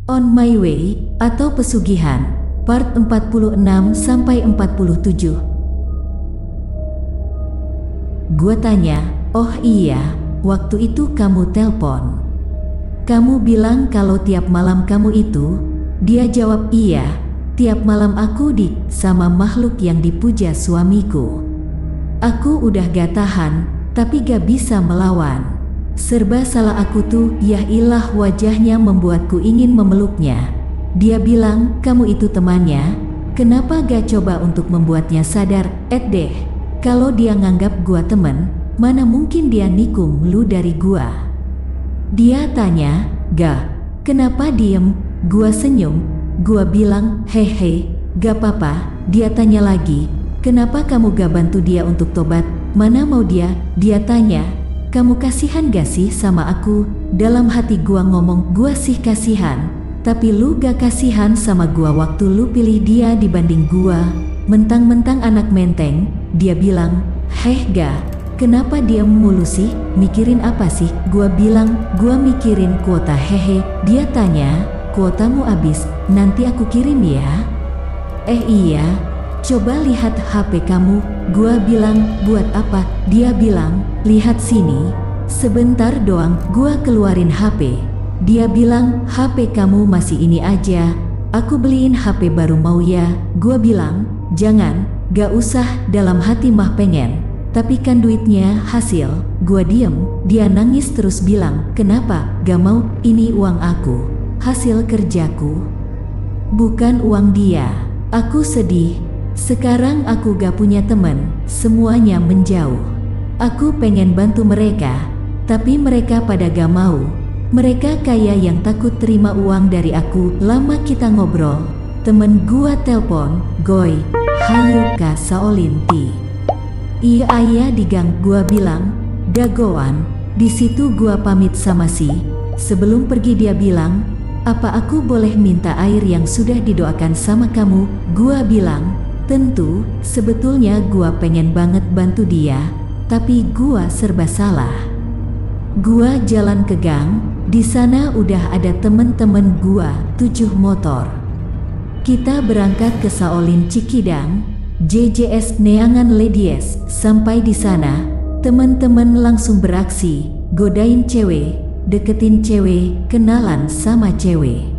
On My Way atau Pesugihan, part 46-47. Gua tanya, "Oh iya, waktu itu kamu telpon. Kamu bilang kalau tiap malam kamu itu?" Dia jawab, "Iya, tiap malam aku sama makhluk yang dipuja suamiku. Aku udah gak tahan, tapi gak bisa melawan. Serba salah aku tuh, ya ilah, wajahnya membuatku ingin memeluknya." Dia bilang, "Kamu itu temannya, kenapa gak coba untuk membuatnya sadar?" Deh, kalau dia nganggap gua temen, mana mungkin dia nikung lu dari gua. Dia tanya, "Gak, kenapa diem?" Gua senyum, gua bilang, "Hehe, gak apa-apa." Dia tanya lagi, "Kenapa kamu gak bantu dia untuk tobat? Mana mau dia?" Dia tanya, "Kamu kasihan gak sih sama aku?" Dalam hati gua ngomong, "Gua sih kasihan, tapi lu gak kasihan sama gua waktu lu pilih dia dibanding gua. Mentang-mentang anak menteng." Dia bilang, Gak, kenapa diam mulu sih? Mikirin apa sih?" Gua bilang, "Gua mikirin kuota." Hehe. Dia tanya, "Kuotamu habis, nanti aku kirim ya." Iya, coba lihat HP kamu." Gua bilang, "Buat apa?" Dia bilang, "Lihat sini." Sebentar doang, gua keluarin HP. Dia bilang, "HP kamu masih ini aja, aku beliin HP baru mau ya?" Gua bilang, "Jangan, gak usah." Dalam hati mah pengen, tapi kan duitnya hasil. Gua diem, dia nangis terus bilang, "Kenapa gak mau? Ini uang aku, hasil kerjaku, bukan uang dia." Aku sedih. Sekarang aku gak punya temen, semuanya menjauh. Aku pengen bantu mereka, tapi mereka pada gak mau. Mereka kayak yang takut terima uang dari aku. Lama kita ngobrol, temen gua telpon, "Goy, hayu ka Shaolin Ti." "Iya ayah di gang." Gua bilang, "Dagoan." Di situ gua pamit sama sebelum pergi dia bilang, "Apa aku boleh minta air yang sudah didoakan sama kamu?" Gua bilang, "Tentu." Sebetulnya gua pengen banget bantu dia, tapi gua serba salah. Gua jalan ke gang, di sana udah ada temen-temen gua, 7 motor. Kita berangkat ke Shaolin Cikidang, JJS Neangan Ladies. Sampai di sana, temen-temen langsung beraksi, godain cewek, deketin cewek, kenalan sama cewek.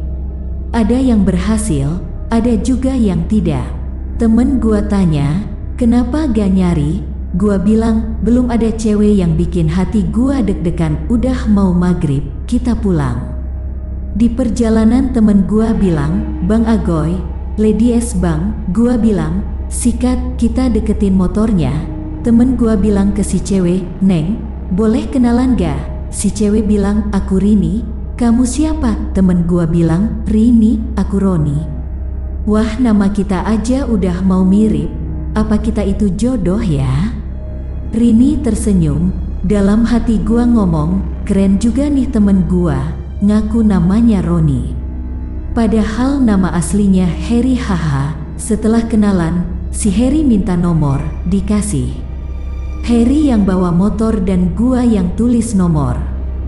Ada yang berhasil, ada juga yang tidak. Temen gua tanya, "Kenapa gak nyari?" Gua bilang, "Belum ada cewek yang bikin hati gua deg-degan." Udah mau maghrib, kita pulang. Di perjalanan temen gua bilang, "Bang Agoy, Ladies bang." Gua bilang, "Sikat." Kita deketin motornya. Temen gua bilang ke si cewek, "Neng, boleh kenalan gak?" Si cewek bilang, "Aku Rini." "Kamu siapa?" Temen gua bilang, "Rini, aku Roni." Wah, nama kita aja udah mau mirip. Apa kita itu jodoh ya? Rini tersenyum. Dalam hati gua ngomong, keren juga nih temen gua, ngaku namanya Roni, padahal nama aslinya Heri. Haha. Setelah kenalan, si Heri minta nomor, dikasih. Heri yang bawa motor dan gua yang tulis nomor.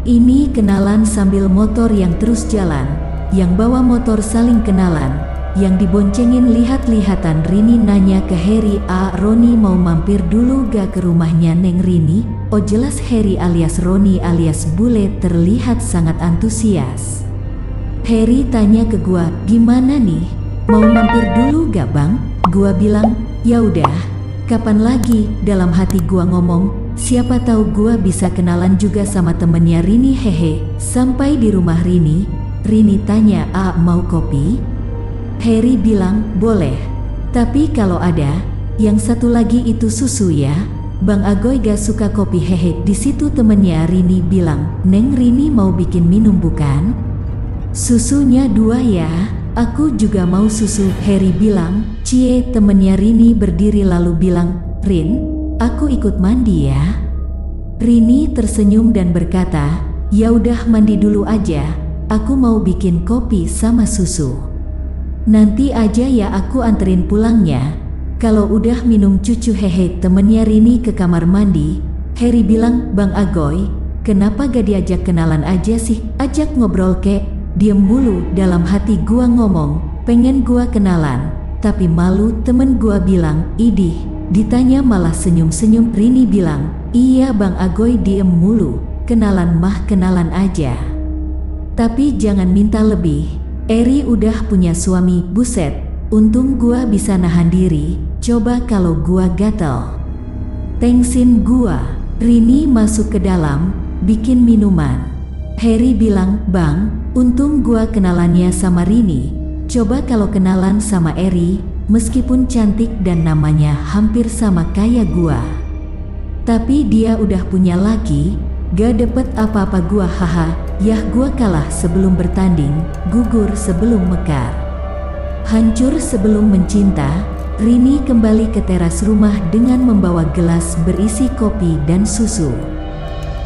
Ini kenalan sambil motor yang terus jalan, yang bawa motor saling kenalan, yang diboncengin lihat-lihatan. Rini nanya ke Heri, "Roni mau mampir dulu gak ke rumahnya Neng Rini?" Oh jelas Heri alias Roni alias bule terlihat sangat antusias. Heri tanya ke gua, "Gimana nih, mau mampir dulu gak bang?" Gua bilang, "Ya udah, kapan lagi?" Dalam hati gua ngomong, siapa tahu gua bisa kenalan juga sama temennya Rini. Hehe. Sampai di rumah Rini, Rini tanya, "Mau kopi?" Heri bilang, "Boleh, tapi kalau ada yang satu lagi itu susu ya." "Bang Agoy gak suka kopi." Hehe. Di situ temennya Rini bilang, "Neng Rini mau bikin minum bukan? Susunya 2 ya." "Aku juga mau susu." Heri bilang, "Cie." Temennya Rini berdiri lalu bilang, "Rin, aku ikut mandi ya." Rini tersenyum dan berkata, "Ya udah mandi dulu aja, aku mau bikin kopi sama susu. Nanti aja ya aku anterin pulangnya. Kalau udah minum cucu." Hehe. Temennya Rini ke kamar mandi. Heri bilang, "Bang Agoy, kenapa gak diajak kenalan aja sih? Ajak ngobrol kek." diem mulu. Dalam hati gua ngomong, pengen gua kenalan, tapi malu. Temen gua bilang, idih. Ditanya malah senyum-senyum. Rini bilang, iya Bang Agoy, diem mulu, kenalan mah kenalan aja, tapi jangan minta lebih. Eri udah punya suami. Buset, untung gua bisa nahan diri. Coba kalau gua gatel, tengsin gua. Rini masuk ke dalam, bikin minuman. Heri bilang, Bang, untung gua kenalannya sama Rini. Coba kalau kenalan sama Eri, meskipun cantik dan namanya hampir sama kayak gua, tapi dia udah punya laki, gak dapet apa-apa gua. Haha, yah gua kalah sebelum bertanding, gugur sebelum mekar, hancur sebelum mencinta. Rini kembali ke teras rumah dengan membawa gelas berisi kopi dan susu.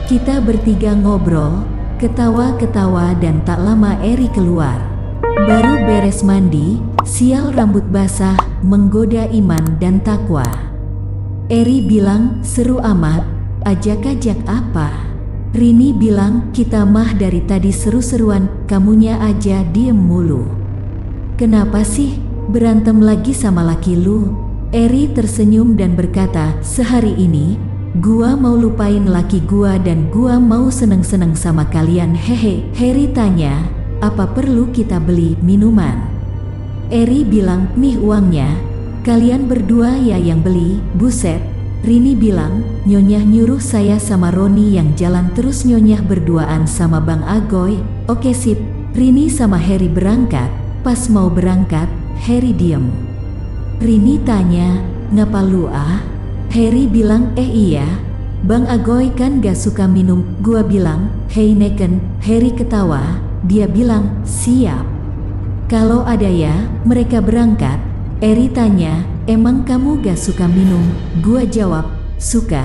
Kita bertiga ngobrol, ketawa-ketawa, dan tak lama Eri keluar. Baru beres mandi, sial rambut basah, menggoda iman dan takwa. Eri bilang, seru amat, ajak-ajak apa? Rini bilang, kita mah dari tadi seru-seruan, kamunya aja diem mulu. Kenapa sih, berantem lagi sama laki lu? Eri tersenyum dan berkata, sehari ini, gua mau lupain laki gua dan gua mau seneng-seneng sama kalian. Hehe. Heri tanya, apa perlu kita beli minuman? Eri bilang, nih uangnya, kalian berdua ya yang beli. Buset. Rini bilang, Nyonya nyuruh saya sama Roni yang jalan terus Nyonya berduaan sama Bang Agoy. Oke sip. Rini sama Heri berangkat. Pas mau berangkat, Heri diem. Rini tanya, ngapa lu ah? Heri bilang, iya, Bang Agoy kan gak suka minum. Gua bilang, hey Neken. Heri ketawa, dia bilang, siap. Kalau ada ya, mereka berangkat. Eri tanya, emang kamu gak suka minum? Gua jawab, suka.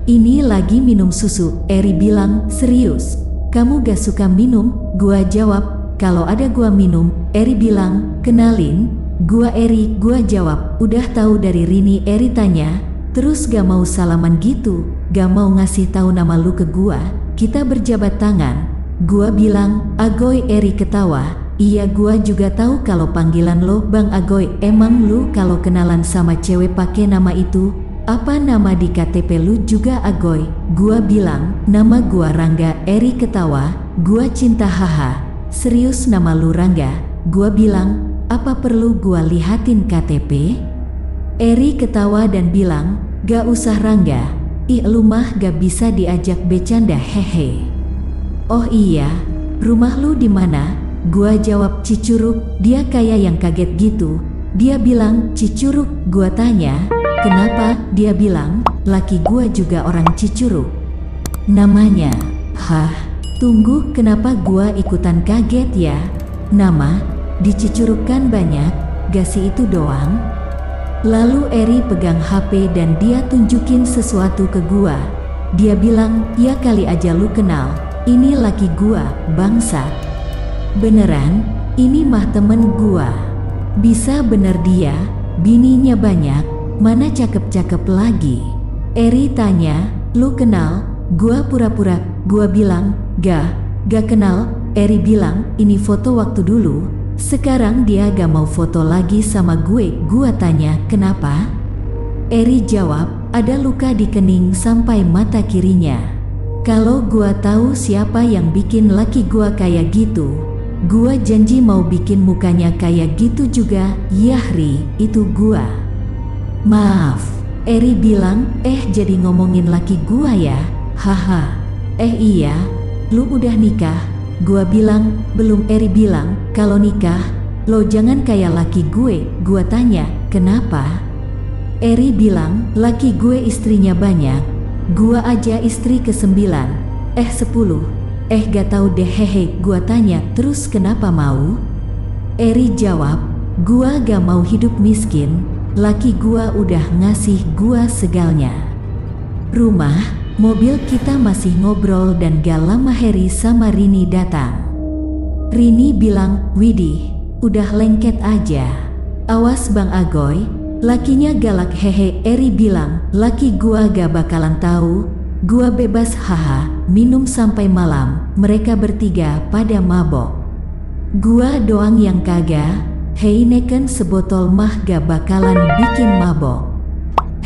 Ini lagi minum susu. Eri bilang, serius? Kamu gak suka minum? Gua jawab, kalau ada gua minum. Eri bilang, kenalin, gua Eri. Gua jawab, udah tahu dari Rini. Eri tanya, terus gak mau salaman gitu? Gak mau ngasih tahu nama lu ke gua? Kita berjabat tangan. Gua bilang, Agoy. Eri ketawa, iya gua juga tahu kalau panggilan lo Bang Agoy. Emang lu kalau kenalan sama cewek pakai nama itu? Apa nama di KTP lu juga Agoy? Gua bilang, nama gua Rangga. Eri ketawa, gua cinta. Haha, serius nama lu Rangga? Gua bilang, apa perlu gua lihatin KTP? Eri ketawa dan bilang, gak usah Rangga. Ih lu mah gak bisa diajak bercanda. Hehe. Oh iya, rumah lu di mana? Gua jawab, Cicurug. Dia kayak yang kaget gitu. Dia bilang, Cicurug. Gua tanya, kenapa? Dia bilang, laki gua juga orang Cicurug namanya. Hah? Tunggu, kenapa gua ikutan kaget ya? Nama di Cicurug kan banyak, gak sih itu doang? Lalu Eri pegang HP dan dia tunjukin sesuatu ke gua. Dia bilang, ya kali aja lu kenal, ini laki gua, bangsat. Beneran, ini mah temen gua. Bisa bener dia, bininya banyak, mana cakep-cakep lagi. Eri tanya, lu kenal? Gua pura-pura, gua bilang, gak kenal. Eri bilang, ini foto waktu dulu, sekarang dia gak mau foto lagi sama gue. Gua tanya, kenapa? Eri jawab, ada luka di kening sampai mata kirinya. Kalau gua tahu siapa yang bikin laki gua kayak gitu, gua janji mau bikin mukanya kayak gitu juga. Yahri, itu gua. Maaf. Eri bilang, jadi ngomongin laki gua ya? Haha. Iya, lu udah nikah? Gua bilang, belum. Eri bilang, kalau nikah, lo jangan kayak laki gue. Gua tanya, kenapa? Eri bilang, laki gue istrinya banyak, gua aja istri ke-9, 10. Gak tahu deh. Hehe. Gua tanya, terus kenapa mau? Eri jawab, gua gak mau hidup miskin, laki gua udah ngasih gua segalnya. Rumah, mobil. Kita masih ngobrol dan gak lama Heri sama Rini datang. Rini bilang, widih, udah lengket aja. Awas Bang Agoy, lakinya galak. Hehe. Eri bilang, laki gua gak bakalan tahu, gua bebas. Haha. Minum sampai malam, mereka bertiga pada mabok. Gua doang yang kagak, Heineken sebotol mah gak bakalan bikin mabok.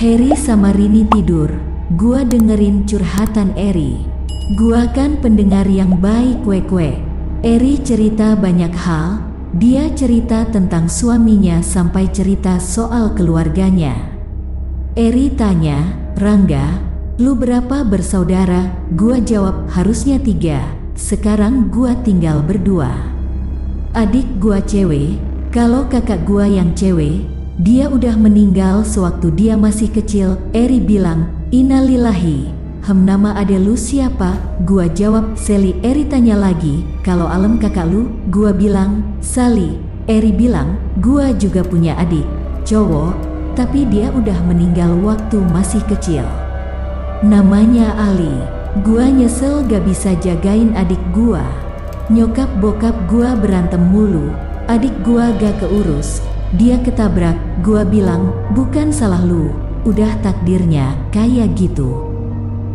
Harry sama Rini tidur, gua dengerin curhatan Eri. Gua kan pendengar yang baik kue. Eri cerita banyak hal, dia cerita tentang suaminya sampai cerita soal keluarganya. Eri tanya, Rangga, lu berapa bersaudara? Gua jawab harusnya 3, sekarang gua tinggal berdua. Adik gua cewek, kalau kakak gua yang cewek, dia udah meninggal sewaktu dia masih kecil. Eri bilang, innalillahi. Nama ade lu siapa? Gua jawab, Sally. Eri tanya lagi, kalau Alem kakak lu? Gua bilang, Sally. Eri bilang, gua juga punya adik, cowok, tapi dia udah meninggal waktu masih kecil. Namanya Ali. Gua nyesel gak bisa jagain adik gua. Nyokap bokap gua berantem mulu, adik gua gak keurus, dia ketabrak. Gua bilang, bukan salah lu, udah takdirnya kayak gitu.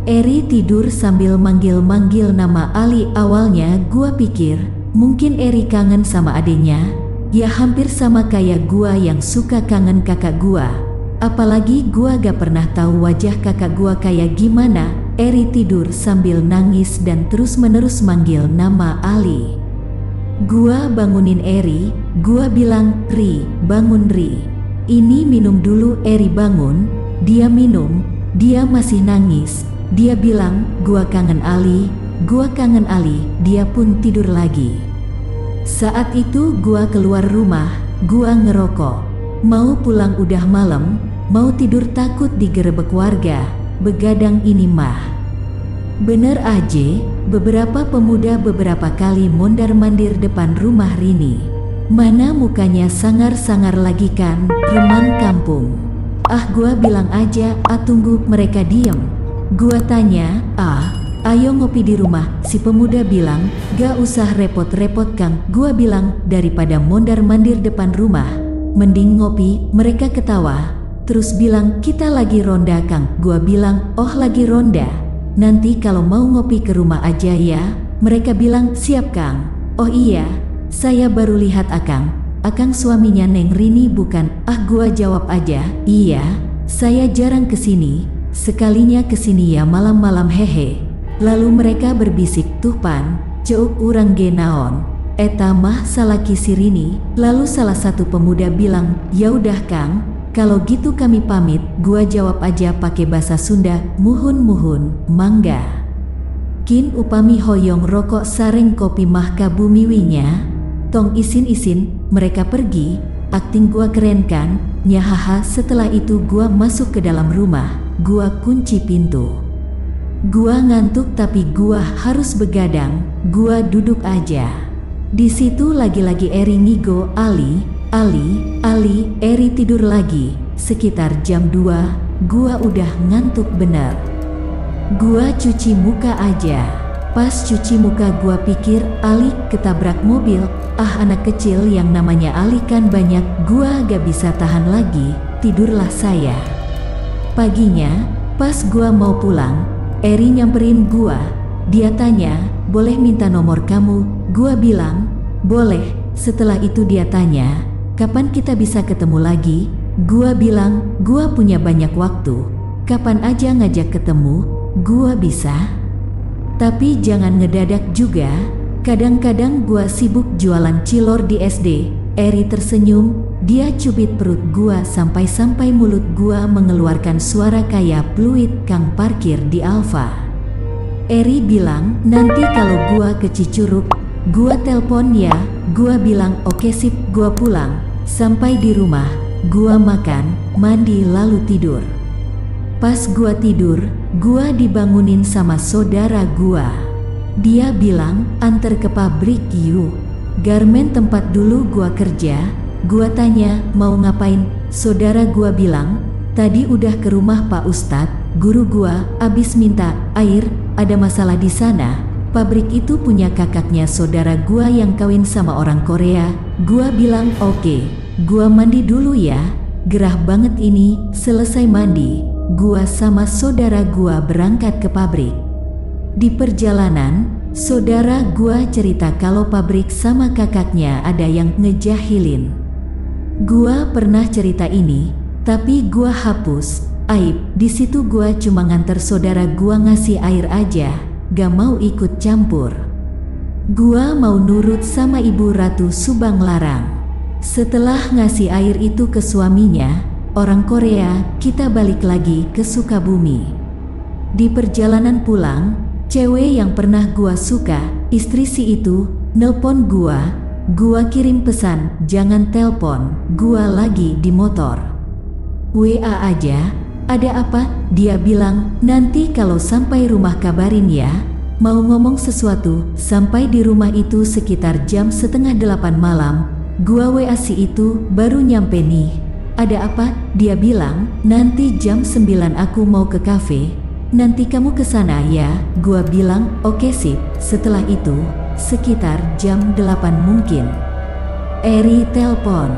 Eri tidur sambil manggil-manggil nama Ali. Awalnya gua pikir, mungkin Eri kangen sama adenya, ya hampir sama kayak gua yang suka kangen kakak gua. Apalagi gua gak pernah tahu wajah kakak gua kayak gimana. Eri tidur sambil nangis dan terus-menerus manggil nama Ali. Gua bangunin Eri, gua bilang, Ri, bangun Ri. Ini minum dulu. Eri bangun, dia minum, dia masih nangis. Dia bilang, gua kangen Ali, gua kangen Ali. Dia pun tidur lagi. Saat itu gua keluar rumah, gua ngerokok. Mau pulang udah malam, mau tidur takut digerebek warga. Begadang ini mah. Bener aja, beberapa pemuda beberapa kali mondar-mandir depan rumah Rini. Mana mukanya sangar-sangar lagi kan, reman kampung. Ah gua bilang aja, tunggu. Mereka diem. Gua tanya, ayo ngopi di rumah. Si pemuda bilang, gak usah repot-repot Kang. Gua bilang, daripada mondar-mandir depan rumah, mending ngopi. Mereka ketawa, terus bilang, kita lagi ronda Kang. Gua bilang, oh lagi ronda, nanti kalau mau ngopi ke rumah aja ya. Mereka bilang, siap Kang. Oh iya, saya baru lihat Akang. Akang suaminya Neng Rini bukan? Gua jawab aja, iya, saya jarang kesini, sekalinya kesini ya malam-malam hehe. Lalu mereka berbisik, tuh pan, ceuk urang ge naon, eta mah salaki si Rini. Lalu salah satu pemuda bilang, ya udah Kang, kalau gitu kami pamit. Gua jawab aja pakai bahasa Sunda, muhun-muhun, mangga. Kin upami hoyong rokok sareng kopi mah kabumiwinya, tong isin-isin. Mereka pergi, akting gua keren kan, nyahaha. Setelah itu gua masuk ke dalam rumah, gua kunci pintu. Gua ngantuk tapi gua harus begadang, gua duduk aja. Di situ lagi-lagi Eri ngigo, Ali. Eri tidur lagi. Sekitar jam 2, gua udah ngantuk bener. Gua cuci muka aja. Pas cuci muka gua pikir Ali ketabrak mobil. Anak kecil yang namanya Ali kan banyak. Gua gak bisa tahan lagi, tidurlah saya. Paginya, pas gua mau pulang, Eri nyamperin gua. Dia tanya, boleh minta nomor kamu? Gua bilang, boleh. Setelah itu dia tanya, kapan kita bisa ketemu lagi? Gua bilang, gua punya banyak waktu. Kapan aja ngajak ketemu, gua bisa. Tapi jangan ngedadak juga. Kadang-kadang gua sibuk jualan cilor di SD. Eri tersenyum, dia cubit perut gua sampai-sampai mulut gua mengeluarkan suara kayak fluid kang parkir di Alfa. Eri bilang, nanti kalau gua ke Cicurug, gua telpon ya. Gua bilang, oke sip. Gua pulang. Sampai di rumah, gua makan, mandi lalu tidur. Pas gua tidur, gua dibangunin sama saudara gua. Dia bilang, antar ke pabrik yuk, garmen tempat dulu gua kerja. Gua tanya, mau ngapain? Saudara gua bilang, tadi udah ke rumah Pak Ustadz, guru gua, abis minta air, ada masalah di sana. Pabrik itu punya kakaknya saudara gua yang kawin sama orang Korea. Gua bilang, oke. Gua mandi dulu ya, gerah banget ini. Selesai mandi, gua sama saudara gua berangkat ke pabrik. Di perjalanan, Saudara gua cerita kalau pabrik sama kakaknya ada yang ngejahilin. Gua pernah cerita ini, tapi gua hapus. Aib, di situ gua cuma nganter saudara gua ngasih air aja, gak mau ikut campur. Gua mau nurut sama Ibu Ratu Subang Larang. Setelah ngasih air itu ke suaminya, orang Korea, kita balik lagi ke Sukabumi. Di perjalanan pulang, cewek yang pernah gua suka, istri si itu, nelpon gua kirim pesan, jangan telpon, gua lagi di motor. WA aja, ada apa? Dia bilang, nanti kalau sampai rumah kabarin ya, mau ngomong sesuatu. Sampai di rumah itu sekitar jam 7:30 malam, gua WA si itu, baru nyampe nih. Ada apa? Dia bilang, nanti jam 9 aku mau ke kafe. Nanti kamu kesana ya, gua bilang, oke sip. Setelah itu, sekitar jam 8 mungkin, Eri telpon.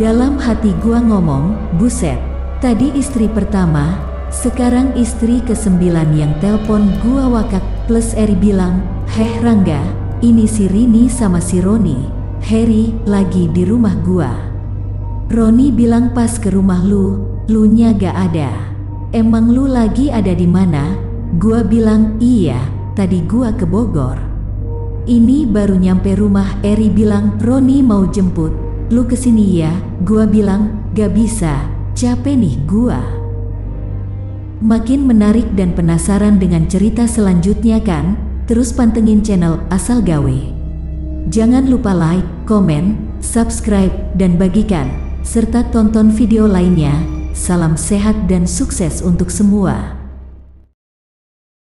Dalam hati gua ngomong, buset, tadi istri pertama, sekarang istri ke-9 yang telpon gua wakak. Plus Eri bilang, heh Rangga, ini si Rini sama si Roni. Heri lagi di rumah gua. Roni bilang pas ke rumah lu nya gak ada. Emang lu lagi ada di mana? Gua bilang, iya, tadi gua ke Bogor. Ini baru nyampe rumah. Eri bilang, Roni mau jemput lu kesini ya. Gua bilang, gak bisa, capek nih gua. Makin menarik dan penasaran dengan cerita selanjutnya kan? Terus pantengin channel Asal Gawe. Jangan lupa like, komen, subscribe, dan bagikan, serta tonton video lainnya. Salam sehat dan sukses untuk semua.